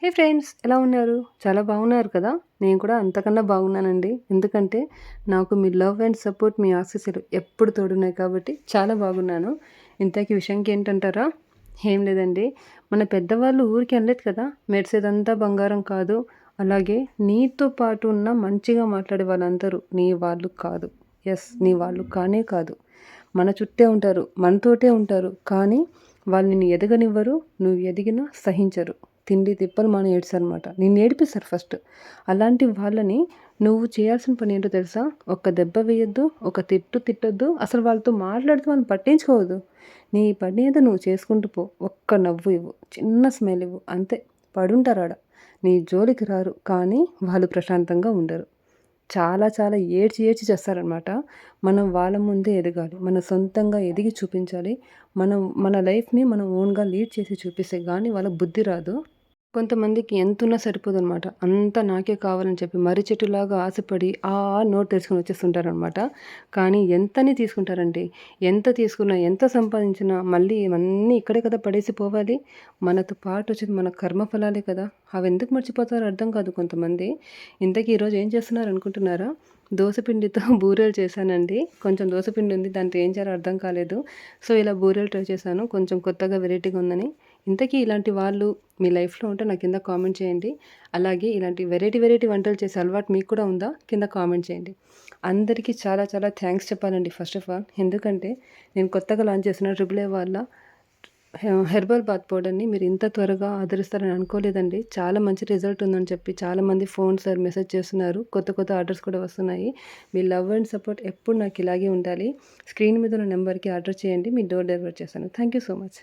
హే friends, ఎలా ఉన్నారు? చాలా బాగున్నారు కదా! నేను కూడా అంతకన్నా బాగున్నానండి. ఎందుకంటే నాకు మీ లవ్ అండ్ సపోర్ట్, మీ ఆశీస్సులు ఎప్పుడు తోడున్నాయి కాబట్టి చాలా బాగున్నాను. ఇంతకీ విషయానికి ఏంటంటారా? ఏం లేదండి. మన పెద్దవాళ్ళు ఊరికే అనలేదు కదా! మెరిసేదంతా బంగారం కాదు. అలాగే నీతో పాటు ఉన్న మంచిగా మాట్లాడే వాళ్ళందరూ నీ వాళ్ళు కాదు. యెస్, నీ వాళ్ళు కానే కాదు. మన చుట్టే ఉంటారు. మనతోటే ఉంటారు. కానీ వాళ్ళు నిన్ను ఎదగనివ్వరు. నువ్వు ఎదిగినా సహించరు. తిండి తిప్పలు మాని ఏడుస్తారనమాట. నిన్ను ఏడిపిస్తారు ఫస్ట్. అలాంటి వాళ్ళని నువ్వు చేయాల్సిన పని ఏంటో తెలుసా? ఒక్క దెబ్బ వేయొద్దు, ఒక తిట్టు తిట్టొద్దు, అసలు వాళ్ళతో మాట్లాడుతూ వాళ్ళని పట్టించుకోవద్దు. నీ పని ఏదో నువ్వు చేసుకుంటూ పో. ఒక్క నవ్వు ఇవ్వు, చిన్న స్మైల్ ఇవ్వు, అంతే. పడుంటారాడ. నీ జోలికి రారు, కానీ వాళ్ళు ప్రశాంతంగా ఉండరు. చాలా చాలా ఏడ్చి ఏడ్చి చేస్తారనమాట. మనం వాళ్ళ ముందే ఎదగాలి. మనం సొంతంగా ఎదిగి చూపించాలి. మన లైఫ్‌ని మనం ఓన్‌గా లీడ్ చేసి చూపిస్తే గానీ వాళ్ళకి బుద్ధి రాదు. కొంతమందికి ఎంతున్నా సరిపోదనమాట. అంతా నాకే కావాలని చెప్పి మర్రి చెట్టులాగా ఆశపడి నోరు తెరుచుకొని వచ్చేస్తుంటారనమాట. కానీ ఎంతని తీసుకుంటారండి. ఎంత తీసుకున్నా, ఎంత సంపాదించినా మళ్ళీ ఇవన్నీ ఇక్కడే కదా పడేసి పోవాలి. మనతో పాటు వచ్చేది మన కర్మ ఫలాలే కదా! అవెందుకు మర్చిపోతారో అర్థం కాదు కొంతమంది. ఇంతకీ ఈరోజు ఏం చేస్తున్నారనుకుంటున్నారా? దోసపిండితో బూరెలు చేశానండి. కొంచెం దోసపిండి ఉంది. దాంతో ఏం చేయాలో అర్థం కాలేదు. సో, ఇలా బూరెలు ట్రై చేశాను. కొంచెం కొత్తగా వెరైటీగా ఉందని. ఇంతకీ ఇలాంటి వాళ్ళు మీ లైఫ్‌లో ఉంటే నాకు కింద కామెంట్ చేయండి. అలాగే ఇలాంటి వెరైటీ వెరైటీ వంటలు చేసే అలవాటు మీకు కూడా ఉందా? కింద కామెంట్ చేయండి. అందరికీ చాలా చాలా థాంక్స్ చెప్పాలండి ఫస్ట్ ఆఫ్ ఆల్. ఎందుకంటే నేను కొత్తగా లాంచ్ చేసిన ట్రిపుల్ ఏ వాళ్ళ హెర్బల్ బాత్ పౌడర్‌ని మీరు ఇంత త్వరగా ఆదరిస్తారని అనుకోలేదండి. చాలా మంచి రిజల్ట్ ఉందని చెప్పి చాలామంది ఫోన్స్ ఆర్ మెసేజ్ చేస్తున్నారు. కొత్త కొత్త ఆర్డర్స్ కూడా వస్తున్నాయి. మీ లవ్ అండ్ సపోర్ట్ ఎప్పుడు నాకు ఇలాగే ఉండాలి. స్క్రీన్ మీద ఉన్న నెంబర్‌కి ఆర్డర్ చేయండి. మీ డోర్ డెలివర్ చేస్తాను. Thank you so much.